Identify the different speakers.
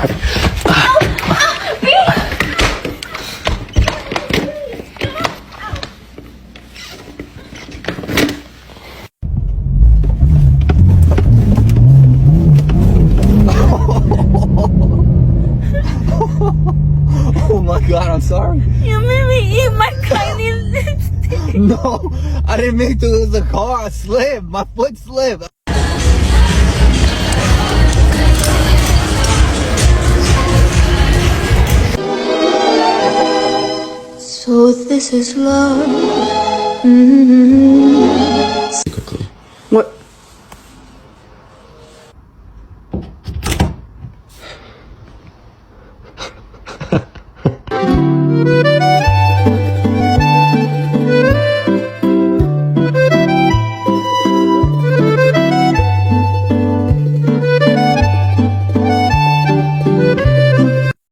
Speaker 1: Oh my god, I'm sorry.
Speaker 2: You made me eat my tiny lipstick.
Speaker 1: No, I didn't mean to. It was the car. I slipped. My foot slipped.
Speaker 2: So this is love.
Speaker 3: Quickly.